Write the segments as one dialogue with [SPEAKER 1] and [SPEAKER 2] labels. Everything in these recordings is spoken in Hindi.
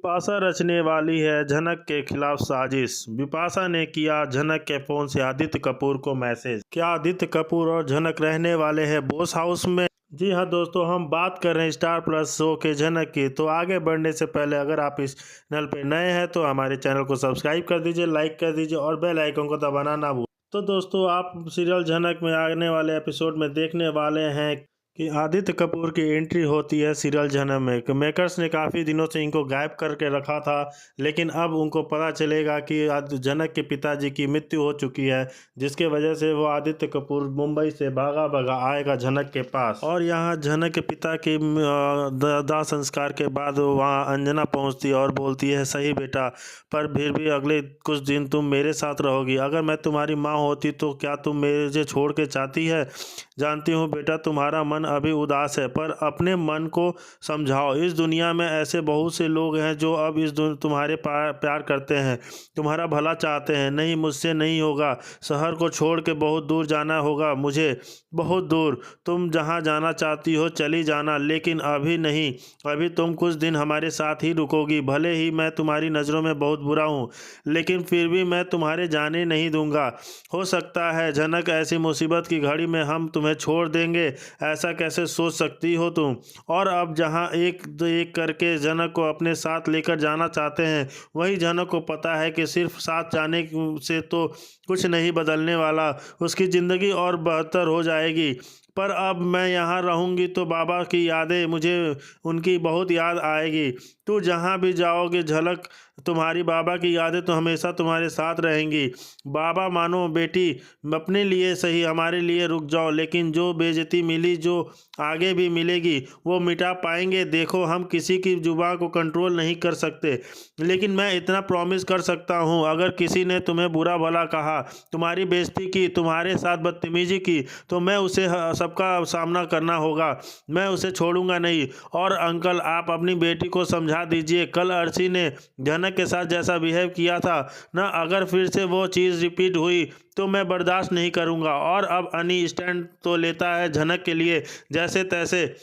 [SPEAKER 1] बिपाशा रचने वाली है झनक के खिलाफ साजिश। बिपाशा ने किया झनक के फोन से आदित्य कपूर को मैसेज। क्या आदित्य कपूर और झनक रहने वाले हैं बॉस हाउस में? जी हाँ दोस्तों, हम बात कर रहे हैं स्टार प्लस शो के झनक की। तो आगे बढ़ने से पहले अगर आप इस चैनल पे नए हैं तो हमारे चैनल को सब्सक्राइब कर दीजिए, लाइक कर दीजिए और बेल आइकन को दबाना ना भूलें। तो दोस्तों, आप सीरियल झनक में आने वाले एपिसोड में देखने वाले हैं कि आदित्य कपूर की एंट्री होती है सीरियल झनक में। मेकर्स ने काफ़ी दिनों से इनको गायब करके रखा था, लेकिन अब उनको पता चलेगा कि झनक के पिताजी की मृत्यु हो चुकी है, जिसके वजह से वो आदित्य कपूर मुंबई से भागा भागा आएगा झनक के पास। और यहाँ झनक के पिता के दाह संस्कार के बाद वहाँ अंजना पहुँचती है और बोलती है, सही बेटा, पर फिर भी अगले कुछ दिन तुम मेरे साथ रहोगी। अगर मैं तुम्हारी माँ होती तो क्या तुम मेरे छोड़ के चाहती है? जानती हूँ बेटा, तुम्हारा मन अभी उदास है, पर अपने मन को समझाओ। इस दुनिया में ऐसे बहुत से लोग हैं जो अब तुम्हारे प्यार करते हैं, तुम्हारा भला चाहते हैं। नहीं, मुझसे नहीं होगा। शहर को छोड़ के बहुत दूर जाना होगा मुझे, बहुत दूर। तुम जहाँ जाना चाहती हो चली जाना, लेकिन अभी नहीं। अभी तुम कुछ दिन हमारे साथ ही रुकोगी। भले ही मैं तुम्हारी नज़रों में बहुत बुरा हूँ, लेकिन फिर भी मैं तुम्हारे जाने नहीं दूंगा। हो सकता है झनक, ऐसी मुसीबत की घड़ी में हम तुम्हें छोड़ देंगे। ऐसा कैसे सोच सकती हो तुम? और अब जहाँ एक करके झनक को अपने साथ लेकर जाना चाहते हैं, वही झनक को पता है कि सिर्फ साथ जाने से तो कुछ नहीं बदलने वाला। उसकी ज़िंदगी और बेहतर हो जाएगी, पर अब मैं यहाँ रहूँगी तो बाबा की यादें, मुझे उनकी बहुत याद आएगी। तू जहाँ भी जाओगे झलक, तुम्हारी बाबा की यादें तो हमेशा तुम्हारे साथ रहेंगी। बाबा मानो बेटी, अपने लिए सही, हमारे लिए रुक जाओ। लेकिन जो बेइज्जती मिली, जो आगे भी मिलेगी, वो मिटा पाएंगे? देखो, हम किसी की जुबान को कंट्रोल नहीं कर सकते, लेकिन मैं इतना प्रॉमिस कर सकता हूँ, अगर किसी ने तुम्हें बुरा भला कहा, तुम्हारी बेइज्जती की, तुम्हारे साथ बदतमीजी की, तो मैं उसे सबका सामना करना होगा। मैं उसे छोड़ूंगा नहीं। और अंकल, आप अपनी बेटी को समझा दीजिए। कल अर्शी ने झनक के साथ जैसा बिहेव किया था ना, अगर फिर से वो चीज़ रिपीट हुई तो मैं बर्दाश्त नहीं करूंगा। और अब अनी स्टैंड तो लेता है झनक के लिए, जैसे तैसे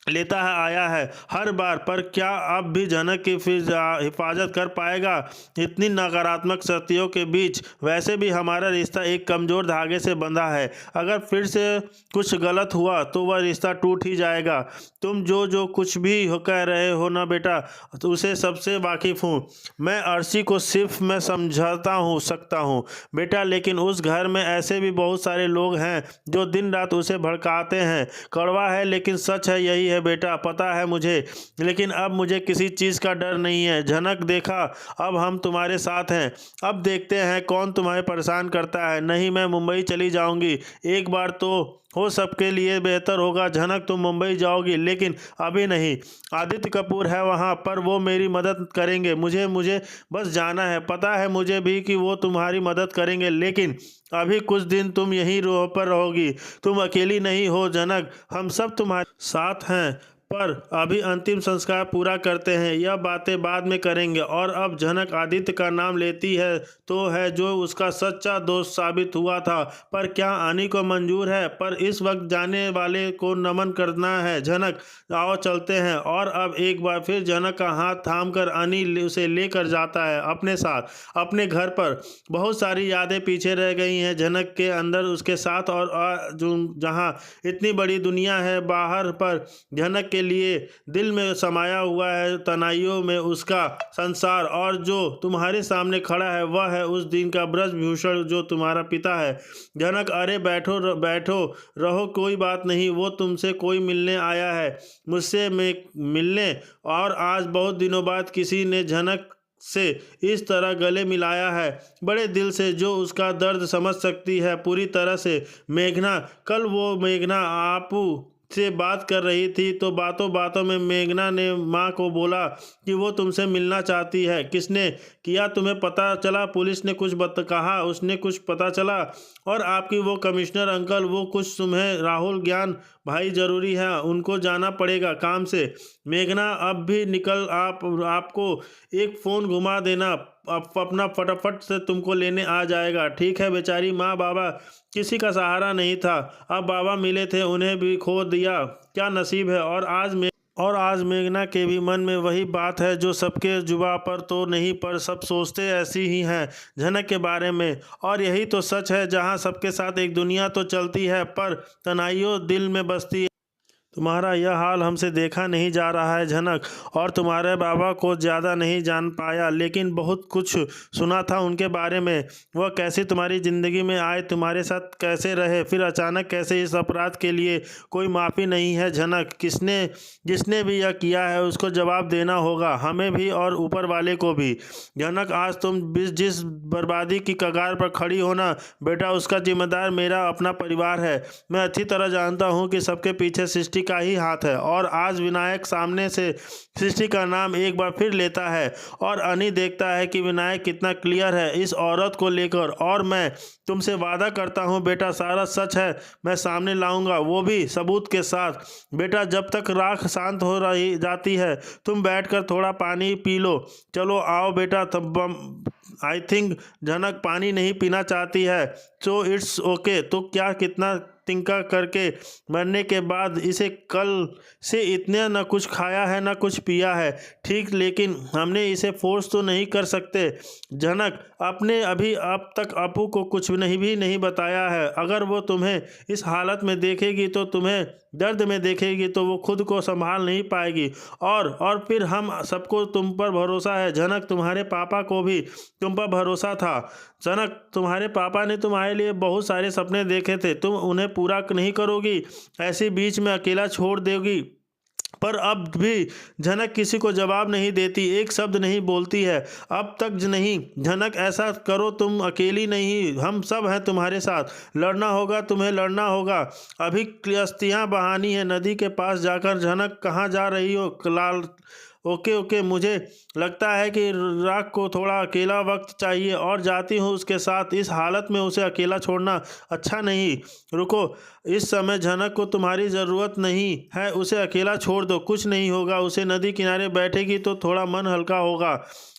[SPEAKER 1] लेता है आया है हर बार, पर क्या अब भी झनक की फिर हिफाजत कर पाएगा इतनी नकारात्मक शक्तियों के बीच? वैसे भी हमारा रिश्ता एक कमज़ोर धागे से बंधा है। अगर फिर से कुछ गलत हुआ तो वह रिश्ता टूट ही जाएगा। तुम जो कुछ भी कह रहे हो ना बेटा, तो उसे सबसे वाकिफ़ हूँ मैं। अर्शी को सिर्फ मैं समझाता हूँ सकता हूँ बेटा, लेकिन उस घर में ऐसे भी बहुत सारे लोग हैं जो दिन रात उसे भड़काते हैं। कड़वा है लेकिन सच है, यही है बेटा, पता है मुझे। लेकिन अब मुझे किसी चीज़ का डर नहीं है झनक। देखा, अब हम तुम्हारे साथ हैं। अब देखते हैं कौन तुम्हें परेशान करता है। नहीं, मैं मुंबई चली जाऊंगी। एक बार तो हो सबके लिए बेहतर होगा झनक, तुम मुंबई जाओगी, लेकिन अभी नहीं। आदित्य कपूर है वहाँ पर, वो मेरी मदद करेंगे। मुझे बस जाना है। पता है मुझे भी कि वो तुम्हारी मदद करेंगे, लेकिन अभी कुछ दिन तुम यहीं पर रहोगी। तुम अकेली नहीं हो झनक, हम सब तुम्हारे साथ हैं। पर अभी अंतिम संस्कार पूरा करते हैं, यह बातें बाद में करेंगे। और अब झनक आदित्य का नाम लेती है तो है जो उसका सच्चा दोस्त साबित हुआ था। पर क्या आनी को मंजूर है? पर इस वक्त जाने वाले को नमन करना है झनक, आओ चलते हैं। और अब एक बार फिर झनक का हाथ थामकर अनी उसे लेकर जाता है अपने साथ अपने घर पर। बहुत सारी यादें पीछे रह गई हैं झनक के अंदर उसके साथ, और जहाँ इतनी बड़ी दुनिया है बाहर, पर झनक के लिए दिल में समाया हुआ है तनाइयों में उसका संसार। और जो तुम्हारे सामने खड़ा है वह है उस दिन का ब्रजभूषण जो तुम्हारा पिता है झनक। अरे बैठो बैठो, रहो, कोई बात नहीं। वो तुमसे कोई मिलने आया है, मुझसे मिलने। और आज बहुत दिनों बाद किसी ने झनक से इस तरह गले मिलाया है, बड़े दिल से, जो उसका दर्द समझ सकती है पूरी तरह से। मेघना, कल वो मेघना आपू से बात कर रही थी तो बातों बातों में मेघना ने माँ को बोला कि वो तुमसे मिलना चाहती है। किसने किया? तुम्हें पता चला? पुलिस ने कुछ कहा? उसने कुछ पता चला? और आपकी वो कमिश्नर अंकल, वो कुछ तुम्हें राहुल ज्ञान भाई ज़रूरी है, उनको जाना पड़ेगा काम से। मेघना, अब भी निकल, आपको एक फ़ोन घुमा देना, अपना फटाफट से तुमको लेने आ जाएगा। ठीक है। बेचारी माँ बाबा किसी का सहारा नहीं था, अब बाबा मिले थे, उन्हें भी खो दिया। क्या नसीब है। और आज और आज मेघना के भी मन में वही बात है जो सबके जुबा पर तो नहीं, पर सब सोचते ऐसी ही हैं झनक के बारे में। और यही तो सच है, जहाँ सबके साथ एक दुनिया तो चलती है पर तनाइयों दिल में बसती है। तुम्हारा यह हाल हमसे देखा नहीं जा रहा है झनक, और तुम्हारे बाबा को ज़्यादा नहीं जान पाया, लेकिन बहुत कुछ सुना था उनके बारे में। वह कैसे तुम्हारी ज़िंदगी में आए, तुम्हारे साथ कैसे रहे, फिर अचानक कैसे इस अपराध के लिए कोई माफ़ी नहीं है झनक। जिसने भी यह किया है उसको जवाब देना होगा, हमें भी और ऊपर वाले को भी। झनक, आज तुम जिस बर्बादी की कगार पर खड़ी हो ना बेटा, उसका जिम्मेदार मेरा अपना परिवार है। मैं अच्छी तरह जानता हूँ कि सबके पीछे सृष्टि का ही हाथ है, और आज विनायक सामने से सृष्टि का नाम एक बार फिर लेता है, और अनी देखता है कि विनायक कितना क्लियर है इस औरत को लेकर। और मैं तुमसे वादा करता हूँ बेटा, सारा सच है मैं सामने लाऊंगा, वो भी सबूत के साथ। बेटा, जब तक राख शांत हो रही जाती है तुम बैठकर थोड़ा पानी पी लो। चलो आओ बेटा। तब आई थिंक झनक पानी नहीं पीना चाहती है, सो इट्स ओके। तो क्या कितना तिनका करके मरने के बाद इसे कल से इतना न कुछ खाया है न कुछ पिया है, ठीक, लेकिन हमने इसे फोर्स तो नहीं कर सकते झनक। आपने अभी अब तक अपू को कुछ नहीं बताया है। अगर वो तुम्हें इस हालत में देखेगी तो तुम्हें दर्द में देखेगी तो वो खुद को संभाल नहीं पाएगी, और फिर हम सबको तुम पर भरोसा है झनक। तुम्हारे पापा को भी तुम पर भरोसा था झनक। तुम्हारे पापा ने तुम्हारे लिए बहुत सारे सपने देखे थे, तुम उन्हें पूरा नहीं करोगी, ऐसे बीच में अकेला छोड़ दोगी। पर अब भी झनक किसी को जवाब नहीं देती, एक शब्द नहीं बोलती है। अब तक नहीं झनक, ऐसा करो, तुम अकेली नहीं, हम सब हैं तुम्हारे साथ। लड़ना होगा, तुम्हें लड़ना होगा। अभी अस्थियाँ बहानी है नदी के पास जाकर। झनक, कहाँ जा रही हो? लाल, ओके ओके, मुझे लगता है कि राख को थोड़ा अकेला वक्त चाहिए, और जाती हूँ उसके साथ। इस हालत में उसे अकेला छोड़ना अच्छा नहीं। रुको, इस समय झनक को तुम्हारी ज़रूरत नहीं है, उसे अकेला छोड़ दो, कुछ नहीं होगा उसे। नदी किनारे बैठेगी तो थोड़ा मन हल्का होगा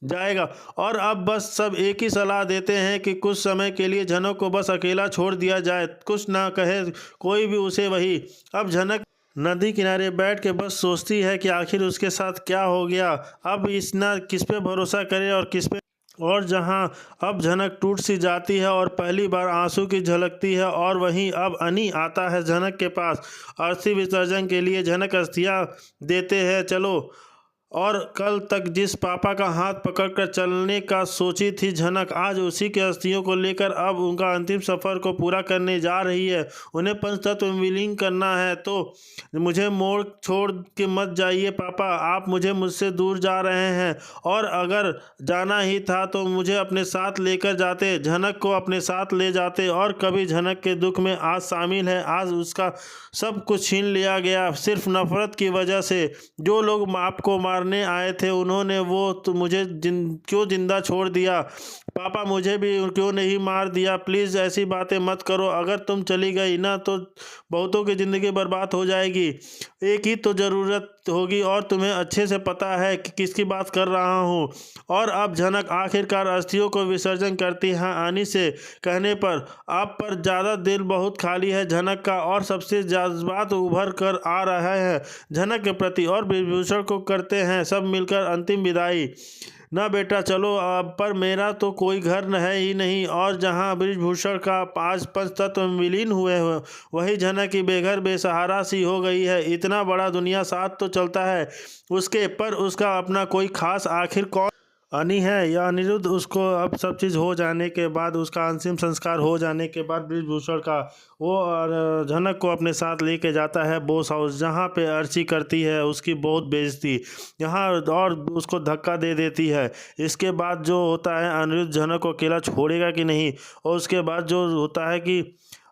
[SPEAKER 1] जाएगा। और अब बस सब एक ही सलाह देते हैं कि कुछ समय के लिए झनक को बस अकेला छोड़ दिया जाए, कुछ ना कहे कोई भी उसे। वही अब झनक नदी किनारे बैठ के बस सोचती है कि आखिर उसके साथ क्या हो गया। अब इतना किस पे भरोसा करे और किस पे। और जहां अब झनक टूट सी जाती है और पहली बार आंसू की झलकती है, और वहीं अब अनी आता है झनक के पास अर्थी विसर्जन के लिए। झनक अस्थियाँ देते हैं, चलो। और कल तक जिस पापा का हाथ पकड़कर चलने का सोची थी झनक, आज उसी के अस्थियों को लेकर अब उनका अंतिम सफ़र को पूरा करने जा रही है। उन्हें पंचतत्व में विलीन करना है। तो मुझे मोड़ छोड़ के मत जाइए पापा, आप मुझसे दूर जा रहे हैं, और अगर जाना ही था तो मुझे अपने साथ लेकर जाते, झनक को अपने साथ ले जाते। और कभी झनक के दुख में आज शामिल है। आज उसका सब कुछ छीन लिया गया सिर्फ नफरत की वजह से। जो लोग आपको मारने आए थे उन्होंने वो तो मुझे क्यों जिंदा छोड़ दिया? पापा, मुझे भी क्यों नहीं मार दिया? प्लीज़ ऐसी बातें मत करो। अगर तुम चली गई ना तो बहुतों की ज़िंदगी बर्बाद हो जाएगी। एक ही तो ज़रूरत होगी, और तुम्हें अच्छे से पता है कि किसकी बात कर रहा हूँ। और अब झनक आखिरकार अस्थियों को विसर्जन करती है आनी से कहने पर। आप पर ज़्यादा दिल बहुत खाली है झनक का, और सबसे जज्बात उभर कर आ रहा है झनक के प्रति, और विभूषण को करते हैं सब मिलकर अंतिम विदाई। ना बेटा चलो, पर मेरा तो कोई घर है ही नहीं, और जहाँ बृजभूषण का आज पंचतत्व में विलीन हुए हो वही झनक की बेघर बेसहारा सी हो गई है। इतना बड़ा दुनिया साथ तो चलता है उसके, पर उसका अपना कोई खास आखिर कौन अनी है या अनिरुद्ध? उसको अब सब चीज़ हो जाने के बाद, उसका अंतिम संस्कार हो जाने के बाद बृजभूषण का वो और झनक को अपने साथ लेके जाता है बोस हाउस, जहाँ पे अर्ची करती है उसकी बहुत बेइज्जती यहाँ, और उसको धक्का दे देती है। इसके बाद जो होता है, अनिरुद्ध झनक को अकेला छोड़ेगा कि नहीं, और उसके बाद जो होता है कि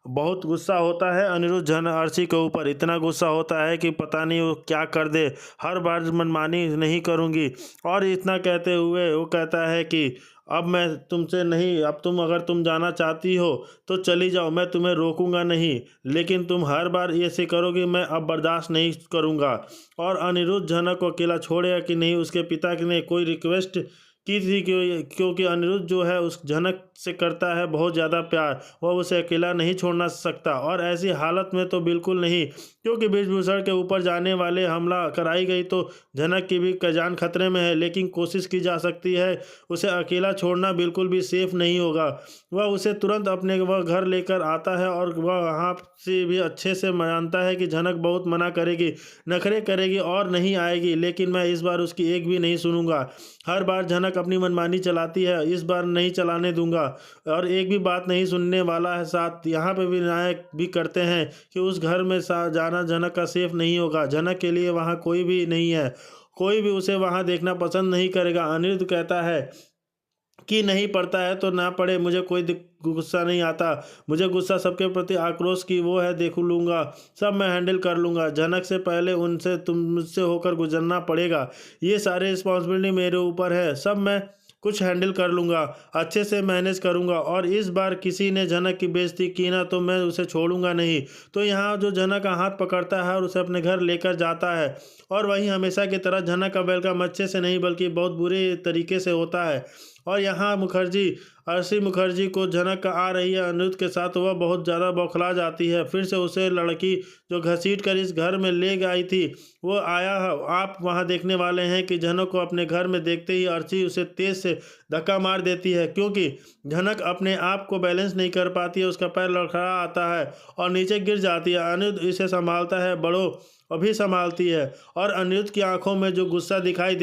[SPEAKER 1] बहुत गुस्सा होता है अनिरुद्ध अर्ची के ऊपर। इतना गुस्सा होता है कि पता नहीं वो क्या कर दे, हर बार मनमानी नहीं करूँगी। और इतना कहते हुए वो कहता है कि अब मैं तुमसे नहीं, अब अगर तुम जाना चाहती हो तो चली जाओ, मैं तुम्हें रोकूंगा नहीं, लेकिन तुम हर बार ऐसे करोगे, मैं अब बर्दाश्त नहीं करूँगा। और अनिरुद्ध झनक को अकेला छोड़ेगा कि नहीं, उसके पिता ने कोई रिक्वेस्ट की थी क्योंकि अनिरुद्ध जो है उस झनक से करता है बहुत ज़्यादा प्यार, वह उसे अकेला नहीं छोड़ना सकता। और ऐसी हालत में तो बिल्कुल नहीं, क्योंकि विभीषण के ऊपर जाने वाले हमला कराई गई तो झनक की भी जान खतरे में है, लेकिन कोशिश की जा सकती है। उसे अकेला छोड़ना बिल्कुल भी सेफ नहीं होगा। वह उसे तुरंत अपने वह घर लेकर आता है और वह वहाँ से भी अच्छे से जानता है कि झनक बहुत मना करेगी, नखरे करेगी और नहीं आएगी, लेकिन मैं इस बार उसकी एक भी नहीं सुनूंगा। हर बार झनक अपनी मनमानी चलाती है, इस बार नहीं चलाने दूंगा और एक भी बात नहीं सुनने वाला है। साथ यहाँ पे भी नायक भी करते हैं कि उस घर में जाना झनक का सेफ नहीं होगा। झनक के लिए वहाँ कोई भी नहीं है, कोई भी उसे वहाँ देखना पसंद नहीं करेगा। अनिरुद्ध कहता है कि नहीं पड़ता है तो ना पड़े, मुझे कोई गुस्सा नहीं आता। मुझे गुस्सा सबके प्रति आक्रोश की वो है, देख लूँगा, सब मैं हैंडल कर लूँगा। झनक से पहले उनसे मुझसे होकर गुजरना पड़ेगा। ये सारे रिस्पॉन्सिबिलिटी मेरे ऊपर है, सब मैं कुछ हैंडल कर लूँगा, अच्छे से मैनेज करूँगा। और इस बार किसी ने झनक की बेइज्जती की ना तो मैं उसे छोड़ूंगा नहीं। तो यहाँ जो झनक का हाथ पकड़ता है और उसे अपने घर लेकर जाता है, और वहीं हमेशा की तरह झनक का वेलकम अच्छे से नहीं बल्कि बहुत बुरे तरीके से होता है। और यहाँ अर्शी मुखर्जी को झनक आ रही है अनिरुद्ध के साथ, वह बहुत ज़्यादा बौखला जाती है। फिर से उसे लड़की जो घसीट कर इस घर में ले गई थी वो आया है। आप वहाँ देखने वाले हैं कि झनक को अपने घर में देखते ही अर्शी उसे तेज से धक्का मार देती है, क्योंकि झनक अपने आप को बैलेंस नहीं कर पाती है। उसका पैर लड़खड़ा आता है और नीचे गिर जाती है। अनिरुद्ध इसे संभालता है, बड़ों अभी संभालती है, और अनिरुद्ध की आंखों में जो गुस्सा दिखाई